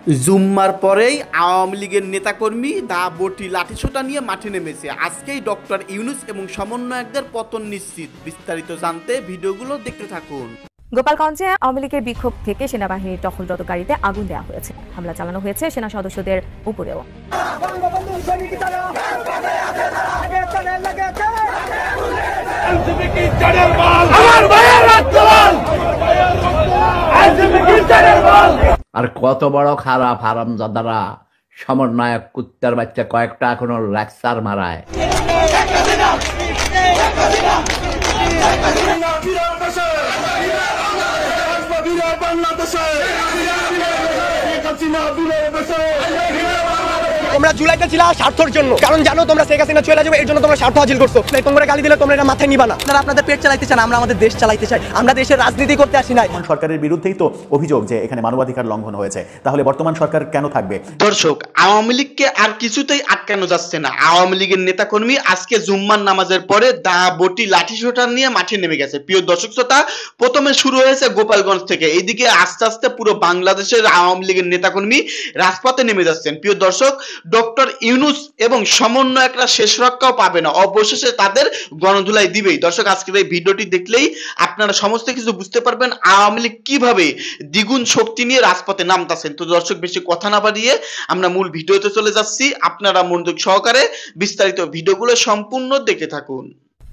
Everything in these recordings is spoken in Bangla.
জুম্মার পরেই আওয়ামী লীগের নেতাকর্মী দা বটি লাঠিসোঁটা নিয়ে মাঠে নেমেছে। আজকেই ডক্টর ইউনূস এবং সমন্বয়কদের পতন নিশ্চিত। বিস্তারিত জানতে ভিডিওগুলো দেখতে থাকুন। গোপালগঞ্জে আওয়ামী লীগের বিক্ষোভ থেকে সেনাবাহিনীর টহলরত গাড়িতে আগুন দেওয়া হয়েছে। হামলা চালানো হয়েছে সেনা সদস্যদের উপরেও। আর কত বড় খারাপ হারামজাদারা সমন্বয়ক কুত্তার বাচ্চা কয়েকটা এখনো লেকচার মারায়। তোমরা জুলাইতে ছিল স্বার্থের জন্য, কারণ জানো তোমরা শেখ হাসিনা চলে যাবে, এর জন্য তোমরা স্বার্থ হাসিল করছো। তোমরা গালি দিলে তোমরা এটা মাথায় নিবা না। আপনারা আপনাদের পেট চালাইতে চান, আমরা আমাদের দেশ চালাইতে চাই। আমরা দেশের রাজনীতি করতে আসি নাই। সরকারের বিরুদ্ধেই তো অভিযোগ যে এখানে মানবাধিকার লঙ্ঘন হয়েছে, তাহলে বর্তমান সরকার কেন থাকবে? দর্শক, আওয়ামী লীগকে আর কিছুতেই আটকানো যাচ্ছে না। আওয়ামী লীগের নেতাকর্মী আজকে জুম্মার নামাজের পরে দা বটি লাঠিসোঁটা নিয়ে মাঠে নেমে গেছে। প্রিয় দর্শক শ্রোতা, প্রথমে শুরু হয়েছে গোপালগঞ্জ থেকে, এইদিকে আস্তে আস্তে পুরো বাংলাদেশের আওয়ামী লীগের নেতাকর্মী রাজপথে নেমে যাচ্ছেন। প্রিয় দর্শক, ডক্টর ইউনূস এবং সমন্বয়করা শেষ রক্ষাও পাবে না, অবশেষে তাদের গণধুলাই দিবেই। দর্শক, আজকের এই ভিডিওটি দেখলেই আপনারা সমস্ত কিছু বুঝতে পারবেন আওয়ামী লীগ কিভাবে দ্বিগুণ শক্তি নিয়ে রাজপথে নামতাছেন। তো দর্শক, বেশি কথা না বাড়িয়ে আমরা মূল ভিডিওতে চলে যাচ্ছি। আপনারা মনোযোগ সহকারে বিস্তারিত ভিডিওগুলো সম্পূর্ণ দেখে থাকুন।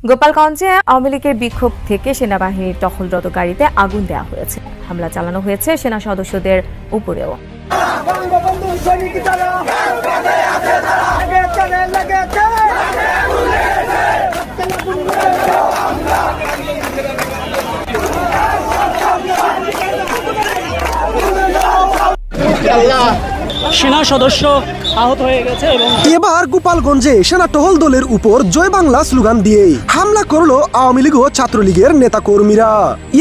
গোপালগঞ্জে আওয়ামী লীগের বিক্ষোভ থেকে সেনাবাহিনীর টহলরত গাড়িতে আগুন দেওয়া হয়েছে। হামলা চালানো হয়েছে সেনা সদস্যদের উপরেও। সেনা সদস্য আহত হয়ে গেছে এবং এবার গোপালগঞ্জে সেনা টহল দলের উপর জয় বাংলা স্লোগান দিয়ে হামলা করলো আওয়ামী লীগ ও ছাত্রলীগের নেতা কর্মীরা।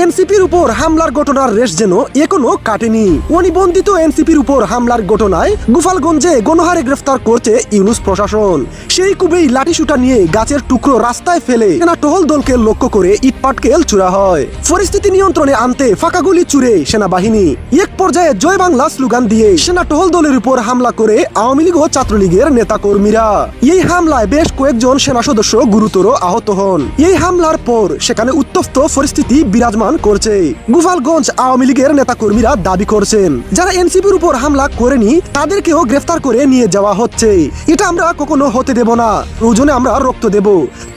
এনসিপির উপর হামলার ঘটনার রেশ যেন এখনো কাটেনি। অনিবন্ধিত এনসিপির উপর হামলার ঘটনায় গোপালগঞ্জে গণহারে গ্রেফতার করছে ইউনূস প্রশাসন। সেই কুবেই লাঠিসোঁটা নিয়ে গাছের টুকরো রাস্তায় ফেলে সেনা টহল দলকে লক্ষ্য করে ইটপাটকেল ছুড়া হয়। পরিস্থিতি নিয়ন্ত্রণে আনতে ফাঁকা গুলি ছুড়ে সেনাবাহিনী। এক পর্যায়ে জয় বাংলা স্লোগান দিয়ে সেনা টহল দলের উপর হামলা করে আওয়ামী লীগ ও ছাত্রলীগের নেতা কর্মীরা। এই হামলায় বেশ কয়েকজন সেনা সদস্য গুরুতর আহত হন। এই হামলার পর সেখানে উত্তপ্ত পরিস্থিতি বিরাজমান করছে। গোপালগঞ্জ আওয়ামী লীগের নেতা কর্মীরা দাবি করছেন যারা এনসিপির উপর হামলা করেনি তাদেরকেও গ্রেফতার করে নিয়ে যাওয়া হচ্ছে। এটা আমরা কখনো হতে দেব না। প্রয়োজনে আমরা রক্ত দেব,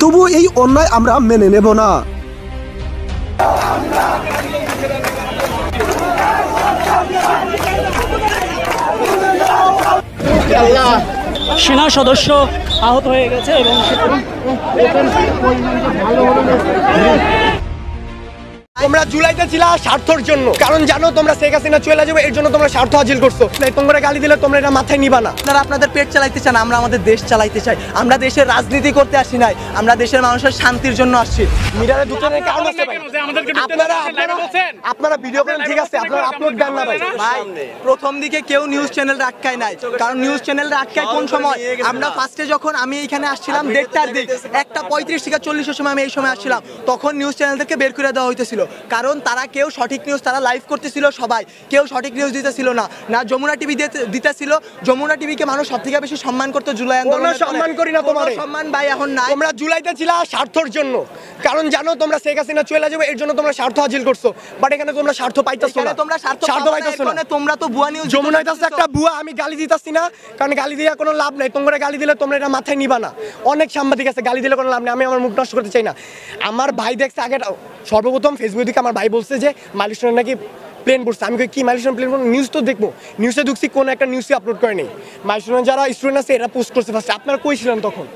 তবু এই অন্যায় আমরা মেনে নেব না। সেনা সদস্য আহত হয়ে গেছে এবং তোমরা জুলাইতে ছিল স্বার্থের জন্য, কারণ জানো তোমরা শেখ হাসিনা চলে যাবে, এর জন্য তোমরা স্বার্থ হাসিল করছো। তোমরা গালি দিলে তোমরা এটা মাথায় নিবা না। আপনারা আপনাদের পেট চালাইতে চান, আমরা আমাদের দেশ চালাইতে চাই। আমরা দেশের রাজনীতি করতে আসি নাই, আমরা দেশের মানুষের শান্তির জন্য আসছি। মিডিয়ারে দুজনের কারণ আছে ভাই। আপনারা ভিডিও করেন, ঠিক আছে, আপনারা আপলোড দেন না ভাই। ভাই, প্রথম দিকে কেউ নিউজ চ্যানেল আটকায় নাই, কারণ নিউজ চ্যানেল আটকায় কোন সময়? আমরা ফার্স্টে যখন আমি এখানে আসছিলাম 1:30টার দিক, 1:35 থেকে 40-এর সময় আমি এই সময় আসছিলাম, তখন নিউজ চ্যানেল থেকে বের করে দেওয়া হইতেছিল। কারণ তারা কেউ সঠিক নিউজ, তারা লাইভ করতেছিল, সবাই কেউ সঠিক নিউজ দিতেছিল না। না যমুনা টিভি দিতেছিল, যমুনা টিভিকে মানুষ সবথেকে বেশি সম্মান করতো জুলাই আন্দোলনে। সম্মান করি না তোমার সম্মান ভাই এখন নাই। তোমরা জুলাইতে ছিল স্বার্থের জন্য, কারণ জানো তোমরা শেখ হাসিনা চলে যাবে, এর জন্য তোমরা স্বার্থ হাসিল করছো। বাট এখানে তোমরা স্বার্থ পাইতেছো না, তোমরা স্বার্থ পাইতেছো না। তোমরা তো ভুয়া নিউজ, যমুনা হইতাছে একটা ভুয়া। আমি গালি দিতাছি না, কারণ গালি দিয়ে কোনো লাভ নাই। তোমরা গালি দিলে তোমরা এটা মাথায় নিবা না। অনেক সাংবাদিক আছে, গালি দিলে কোনো লাভ নেই। আমি আমার মুখ নষ্ট করতে চাই না। আমার ভাই দেখছে আগে, সর্বপ্রথম ফেসবুক থেকে আমার ভাই বলছে যে মালয়েশিয়ার নাকি প্লেন পড়ছে। আমি কি মালয়েশিয়ান প্লেন পড়ছে? নিউজ তো দেখবো, নিউজে ঢুকছি, কোনো একটা নিউজে আপলোড করে নেই। মালয়েশিয়ার যারা স্টুডেন্ট আছে এরা পোস্ট করছে ফার্স্টে। আপনারা কই ছিলেন তখন?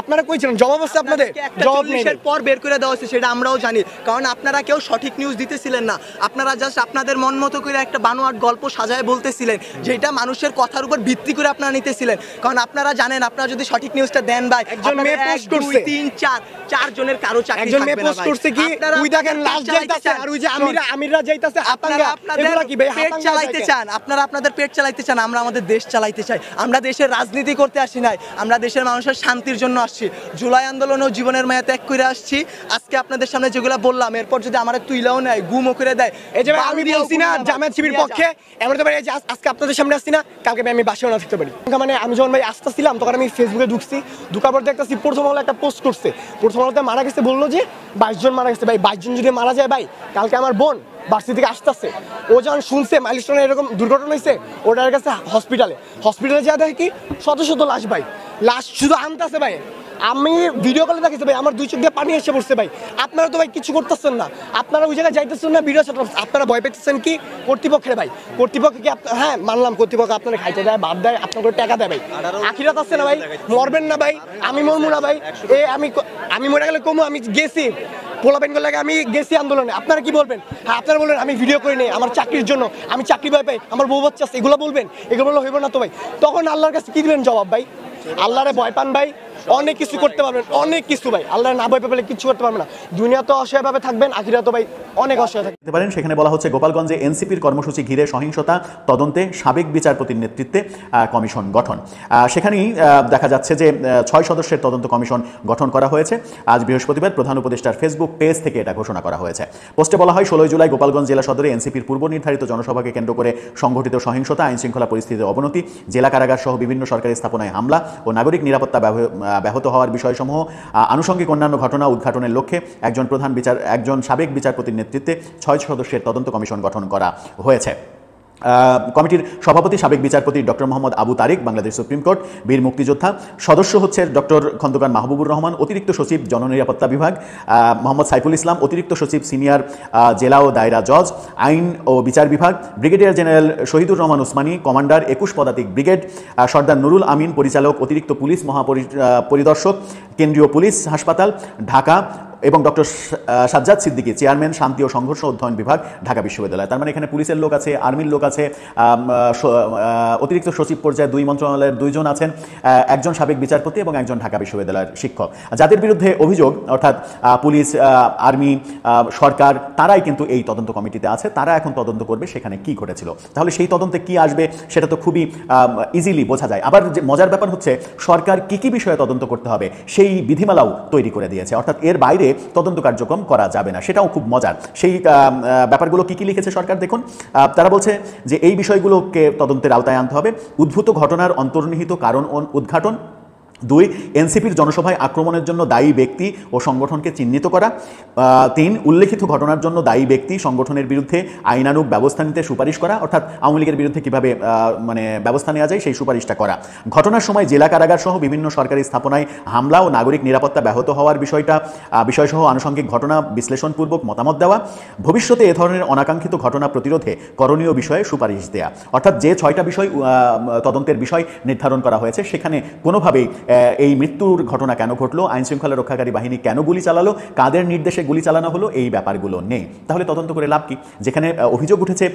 আপনারা কই ছিলেন? জবাব আছে আপনাদের? জবাব নেই। এর পর বের করে দেওয়া হয়েছে, সেটা আমরাও জানি, কারণ আপনারা কেউ সঠিক নিউজ দিতেছিলেন না। আপনারা জাস্ট আপনাদের মন মতো করে একটা বানোয়াট গল্প সাজায় বলতেছিলেন, যেটা মানুষের কথার উপর ভিত্তি করে আপনারা নিতেছিলেন। কারণ আপনারা জানেন, আপনারা যদি সঠিক নিউজটা দেন ভাই, একজন মেয়ে পোস্ট করছে, 3, 4 জনের কারো চাকরি থাকবে না। একজন মেয়ে পোস্ট করছে কি, ওই দেখেন লাশ যাইতাছে, আর ওই যে আমিরা যাইতাছে। আপনারা এগুলা কি ভাই পেট চালাইতে চান? আপনারা আপনাদের পেট চালাইতে চান, আমরা আমাদের দেশ চালাইতে চাই। আমরা দেশের রাজনীতি করতে আসি নাই, আমরা দেশের মানুষের শান্তির জন্য জন্য আসছি, জুলাই আন্দোলনেও জীবনের মায়া ত্যাগ করে আসছি। আজকে আপনাদের সামনে যেগুলো বললাম, এরপর যদি আমার তুইলাও নেয়, গুমও করে দেয়, এই যে আমি বলছি না জামায়াত শিবির পক্ষে, এমন তো ভাই আজকে আপনাদের সামনে আসছি না, কালকে আমি বাসায় না থাকতে পারি। মানে আমি যখন ভাই আসতেছিলাম তখন আমি ফেসবুকে ঢুকছি, ঢুকার পর দেখতেছি প্রথম আলো একটা পোস্ট করছে, প্রথম আলোতে মারা গেছে, বললো যে 22 জন মারা গেছে। ভাই 22 জন যদি মারা যায় ভাই, কালকে আমার বোন বার্সি থেকে আসতেছে, ও যখন শুনছে মাইলস্টোনে এরকম দুর্ঘটনা হয়েছে, ওটার কাছে হসপিটালে যা দেখে কি শত শত লাশ ভাই, লাশ শুধু আনতেছে ভাই। আমি ভিডিও কলে দেখেছি ভাই, আমার 2 চোখ দিয়ে পানি এসে পড়ছে ভাই। আপনারা তো ভাই কিছু করতেছেন না, আপনারা ওই জায়গায় যাইতেছেন না, ভিডিও ছাড়তেছেন। আপনারা ভয় পেতেছেন কি কর্তৃপক্ষের ভাই? কর্তৃপক্ষ কি হ্যাঁ মানলাম, কর্তৃপক্ষ আপনারা খাইতে দেয়, ভাত দেয়, আপনাকে টাকা দেয় ভাই, আখিরাত আছে না ভাই? মরবেন না ভাই, আমি মরবো না ভাই। আমি মরে গেলে কমু, আমি গেছি পোলাপেনগুলো লাগে, আমি গেছি আন্দোলনে। আপনারা কি বলবেন? হ্যাঁ আপনারা বলবেন আমি ভিডিও করে নেই, আমার চাকরির জন্য, আমি চাকরি ভয় পাই, আমার বউ বাচ্চা আছে, এগুলো বলবেন? এগুলো হইব না তো ভাই। তখন আল্লাহর কাছে কি দিবেন জবাব ভাই? আল্লাহরে ভয় পান ভাই, অনেক কিছু করতে পারবেন, অনেক কিছু ভাই। আল্লাহর না ভয় পেলে কিছু করতে পারবেন না। দুনিয়া তো অসহায়ভাবে থাকবেন, আখিরা তো ভাই অনেক অসহায় থাকতে পারেন। সেখানে বলা হচ্ছে গোপালগঞ্জে এনসিপির কর্মসূচি ঘিরে সহিংসতা তদন্তে সাবেক বিচারপতির নেতৃত্বে কমিশন গঠন। সেখানেই দেখা যাচ্ছে যে 6 সদস্যের তদন্ত কমিশন গঠন করা হয়েছে। আজ বৃহস্পতিবার প্রধান উপদেষ্টার ফেসবুক পেজ থেকে এটা ঘোষণা করা হয়েছে। পোস্টে বলা হয় 16 জুলাই গোপালগঞ্জ জেলা সদরে এনসিপির পূর্ব নির্ধারিত জনসভাকে কেন্দ্র করে সংঘটিত সহিংসতা, আইনশৃঙ্খলা পরিস্থিতির অবনতি, জেলা কারাগার সহ বিভিন্ন সরকারি স্থাপনায় হামলা ও নাগরিক নিরাপত্তা ব্যাহত হওয়ার বিষয়সমূহ আনুষঙ্গিক অন্যান্য ঘটনা উদ্ঘাটনের লক্ষ্যে একজন সাবেক বিচারপতির নেতৃত্বে 6 সদস্যের তদন্ত কমিশন গঠন করা হয়েছে। কমিটির সভাপতি সাবেক বিচারপতি ডক্টর মোহাম্মদ আবু তারিক, বাংলাদেশ সুপ্রিম কোর্ট, বীর মুক্তিযোদ্ধা। সদস্য হচ্ছে ডক্টর খন্দকার মাহবুবুর রহমান, অতিরিক্ত সচিব জননিরাপত্তা বিভাগ, মোহাম্মদ সাইফুল ইসলাম, অতিরিক্ত সচিব সিনিয়র জেলা ও দায়রা জজ, আইন ও বিচার বিভাগ, brigadier general Shahidur Rahman Usmani, commander 21 পদাতিক ব্রিগেড, সর্দার নুরুল আমিন, পরিচালক অতিরিক্ত পুলিশ মহাপরিদর্শক, কেন্দ্রীয় পুলিশ হাসপাতাল ঢাকা, এবং ডক্টর সাজ্জাদ সিদ্দিকী, চেয়ারম্যান শান্তি ও সংঘর্ষ অধ্যয়ন বিভাগ, ঢাকা বিশ্ববিদ্যালয়। তার মানে এখানে পুলিশের লোক আছে, আর্মির লোক আছে, অতিরিক্ত সচিব পর্যায়ে 2 মন্ত্রণালয়ের 2 জন আছেন, একজন সাবেক বিচারপতি এবং একজন ঢাকা বিশ্ববিদ্যালয়ের শিক্ষক। যাদের বিরুদ্ধে অভিযোগ, অর্থাৎ পুলিশ, আর্মি, সরকার, তারাই কিন্তু এই তদন্ত কমিটিতে আছে। তারা এখন তদন্ত করবে সেখানে কি ঘটেছিল। তাহলে সেই তদন্তে কি আসবে সেটা তো খুবই ইজিলি বোঝা যায়। আবার যে মজার ব্যাপার হচ্ছে, সরকার কি কি বিষয়ে তদন্ত করতে হবে সেই বিধিমালাও তৈরি করে দিয়েছে, অর্থাৎ এর বাইরে তদন্ত কার্যক্রম করা যাবে না। সেটাও খুব মজার। সেই ব্যাপারগুলো কি কি লিখেছে সরকার দেখুন। তারা বলছে যে এই বিষয়গুলোকে তদন্তের আওতায় আনতে হবে। উদ্ভূত ঘটনার অন্তর্নিহিত কারণ উদ্ঘাটন। 2, এনসিপির জনসভায় আক্রমণের জন্য দায়ী ব্যক্তি ও সংগঠনকে চিহ্নিত করা। 3, উল্লেখিত ঘটনার জন্য দায়ী ব্যক্তি সংগঠনের বিরুদ্ধে আইনানুগ ব্যবস্থা নিতে সুপারিশ করা, অর্থাৎ আওয়ামী লীগের বিরুদ্ধে কীভাবে ব্যবস্থা নেওয়া যায় সেই সুপারিশটা করা। ঘটনার সময় জেলা কারাগার সহ বিভিন্ন সরকারি স্থাপনায় হামলা ও নাগরিক নিরাপত্তা ব্যাহত হওয়ার বিষয়সহ আনুষঙ্গিক ঘটনা বিশ্লেষণপূর্বক মতামত দেওয়া। ভবিষ্যতে এ ধরনের অনাকাঙ্ক্ষিত ঘটনা প্রতিরোধে করণীয় বিষয়ে সুপারিশ দেয়া। অর্থাৎ যে 6টা বিষয় তদন্তের বিষয় নির্ধারণ করা হয়েছে, সেখানে কোনোভাবেই এই মৃত্যুর ঘটনা কেন ঘটলো, আইনশৃঙ্খলা রক্ষাকারী বাহিনী কেন গুলি চালালো, কাদের নির্দেশে গুলি চালানো হলো, এই ব্যাপারগুলো নেই। তাহলে তদন্ত করে লাভ কি? যেখানে অভিযোগ উঠেছে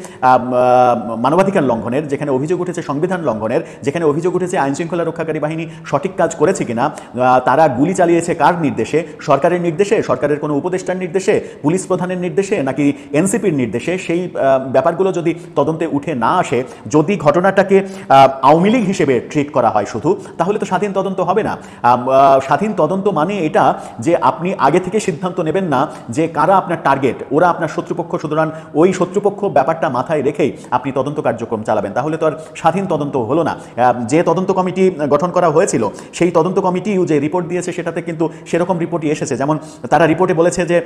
মানবাধিকার লঙ্ঘনের, যেখানে অভিযোগ উঠেছে সংবিধান লঙ্ঘনের, যেখানে অভিযোগ উঠেছে আইনশৃঙ্খলা রক্ষাকারী বাহিনী সঠিক কাজ করেছে কিনা, তারা গুলি চালিয়েছে কার নির্দেশে, সরকারের নির্দেশে, সরকারের কোনো উপদেষ্টার নির্দেশে, পুলিশ প্রধানের নির্দেশে, নাকি এনসিপির নির্দেশে, সেই ব্যাপারগুলো যদি তদন্তে উঠে না আসে, যদি ঘটনাটাকে আওয়ামী লীগ হিসেবে ট্রিট করা হয় শুধু, তাহলে তো স্বাধীন তদন্ত হবে না। স্বাধীন তদন্ত মানে এটা যে আপনি আগে থেকে সিদ্ধান্ত নেবেন না যে কারা আপনার টার্গেট, ওরা আপনার শত্রুপক্ষ, সুতরাং ওই শত্রুপক্ষ ব্যাপারটা মাথায় রেখেই আপনি তদন্ত কার্যক্রম চালাবেন। তাহলে তো আর স্বাধীন তদন্ত হলো না। যে তদন্ত কমিটি গঠন করা হয়েছিল, সেই তদন্ত কমিটিও যে রিপোর্ট দিয়েছে সেটাতে কিন্তু সেরকম রিপোর্টই এসেছে। যেমন তারা রিপোর্টে বলেছে যে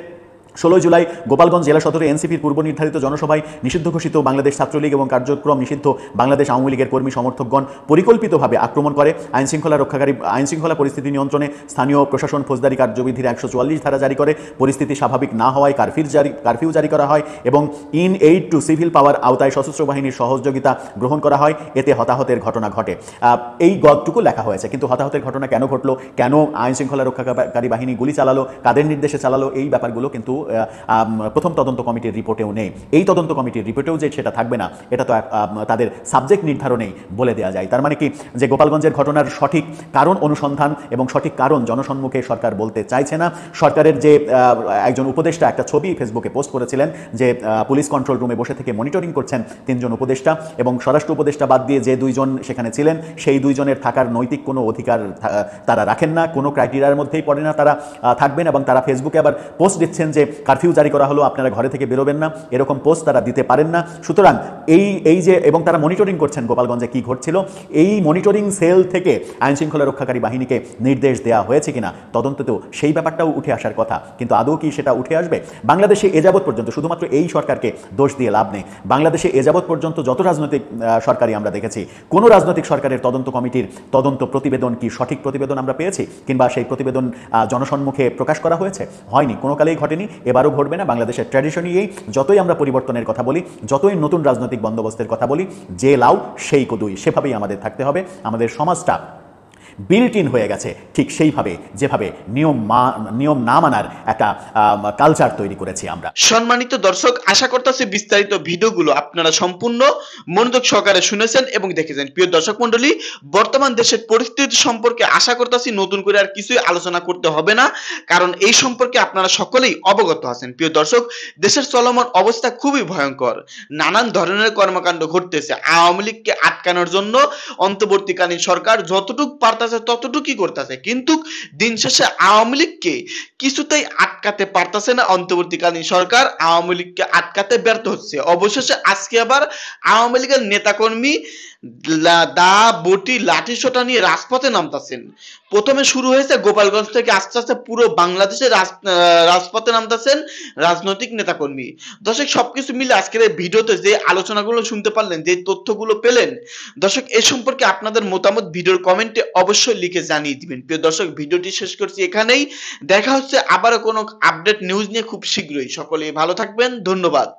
16 জুলাই গোপালগঞ্জ জেলা সদরে এনসিপির পূর্ব নির্ধারিত জনসভায় নিষিদ্ধ ঘোষিত বাংলাদেশ ছাত্রলীগ এবং কার্যক্রম নিষিদ্ধ বাংলাদেশ আওয়ামী লীগের কর্মী সমর্থকগণ পরিকল্পিতভাবে আক্রমণ করে আইনশৃঙ্খলা পরিস্থিতি নিয়ন্ত্রণে স্থানীয় প্রশাসন ফৌজদারি কার্যবিধির 144 ধারা জারি করে। পরিস্থিতি স্বাভাবিক না হওয়ায় কারফিউ জারি করা হয় এবং ইন এইড টু সিভিল পাওয়ার আওতায় সশস্ত্র বাহিনীর সহযোগিতা গ্রহণ করা হয়। এতে হতাহতের ঘটনা ঘটে। এই গদটুকু লেখা হয়েছে, কিন্তু হতাহতের ঘটনা কেন ঘটলো, কেন আইনশৃঙ্খলা রক্ষাকারী বাহিনী গুলি চালালো, কাদের নির্দেশে চালালো, এই ব্যাপারগুলো কিন্তু প্রথম তদন্ত কমিটির রিপোর্টেও নেই। এই তদন্ত কমিটির রিপোর্টেও যে সেটা থাকবে না, এটা তো তাদের সাবজেক্ট নির্ধারণেই বলে দেওয়া যায়। তার মানে কি যে গোপালগঞ্জের ঘটনার সঠিক কারণ অনুসন্ধান এবং সঠিক কারণ জনসম্মুখে সরকার বলতে চাইছে না। সরকারের যে একজন উপদেষ্টা একটা ছবি ফেসবুকে পোস্ট করেছিলেন যে পুলিশ কন্ট্রোল রুমে বসে থেকে মনিটরিং করছেন 3 জন উপদেষ্টা, এবং স্বরাষ্ট্র উপদেষ্টা বাদ দিয়ে যে 2 জন সেখানে ছিলেন সেই 2 জনের থাকার নৈতিক কোনো অধিকার তারা রাখেন না, কোনো ক্রাইটেরিয়ার মধ্যেই পড়ে না তারা থাকবেন। এবং তারা ফেসবুকে আবার পোস্ট দিচ্ছেন যে কারফিউ জারি করা হলো, আপনারা ঘরে থেকে বেরোবেন না, এরকম পোস্ট তারা দিতে পারেন না। সুতরাং এই যে, এবং তারা মনিটরিং করছেন গোপালগঞ্জে কি ঘটছিল, এই মনিটরিং সেল থেকে আইনশৃঙ্খলা রক্ষাকারী বাহিনীকে নির্দেশ দেওয়া হয়েছে কিনা তদন্ততেও সেই ব্যাপারটাও উঠে আসার কথা, কিন্তু আদৌ কি সেটা উঠে আসবে? বাংলাদেশে এযাবৎ পর্যন্ত, শুধুমাত্র এই সরকারকে দোষ দিয়ে লাভ নেই, বাংলাদেশে এযাবৎ পর্যন্ত যত রাজনৈতিক সরকারই আমরা দেখেছি, কোন রাজনৈতিক সরকারের তদন্ত কমিটির তদন্ত প্রতিবেদন কি সঠিক প্রতিবেদন আমরা পেয়েছি, কিংবা সেই প্রতিবেদন জনসম্মুখে প্রকাশ করা হয়েছে? হয়নি, কোনো কালেই ঘটেনি, এবারও ঘটবে না। বাংলাদেশের ট্র্যাডিশনই এই, যতই আমরা পরিবর্তনের কথা বলি, যতই নতুন রাজনৈতিক বন্দোবস্তের কথা বলি, যে লাউ সেই কদুই, সেভাবেই আমাদের থাকতে হবে। আমাদের সমাজটা বিল্ট ইন হয়ে গেছে ঠিক সেইভাবে, যেভাবে নিয়ম না মানার একটা কালচার তৈরি করেছি আমরা। সম্মানিত দর্শক, আশা করতেছি বিস্তারিত ভিডিওগুলো আপনারা সম্পূর্ণ মনোযোগ সহকারে শুনেছেন এবং দেখেছেন। প্রিয় দর্শক মণ্ডলী, বর্তমান দেশের পরিস্থিতি সম্পর্কে আশা করতেছি নতুন করে আর কিছুই আলোচনা করতে হবে না, কারণ এই সম্পর্কে আপনারা সকলেই অবগত আছেন। প্রিয় দর্শক, দেশের চলমান অবস্থা খুবই ভয়ঙ্কর, নানান ধরনের কর্মকাণ্ড ঘটতেছে। আওয়ামী লীগকে আটকানোর জন্য অন্তর্বর্তীকালীন সরকার যতটুকু পারতেছে ততটুকুই করতেছে, কিন্তু দিন শেষে আওয়ামী লীগকে কিছুতেই আটকাতে পারতেছে না অন্তর্বর্তীকালীন সরকার, আওয়ামী লীগকে আটকাতে ব্যর্থ হচ্ছে। অবশেষে আজকে আবার আওয়ামী লীগের নেতাকর্মী দা বটি লাঠি সোটা নিয়ে রাজপথে নামতেছেন। প্রথমে শুরু হয়েছে গোপালগঞ্জ থেকে, আস্তে আস্তে পুরো বাংলাদেশে রাজপথে নামতেছেন রাজনৈতিক নেতাকর্মী। দর্শক, সবকিছু মিলে আজকের এই ভিডিওতে যে আলোচনাগুলো শুনতে পারলেন, যে তথ্যগুলো পেলেন, দর্শক এ সম্পর্কে আপনাদের মতামত ভিডিওর কমেন্টে অবশ্যই লিখে জানিয়ে দিবেন। প্রিয় দর্শক, ভিডিওটি শেষ করছি এখানেই, দেখা হচ্ছে আবারও কোনো আপডেট নিউজ নিয়ে খুব শীঘ্রই। সকলেই ভালো থাকবেন, ধন্যবাদ।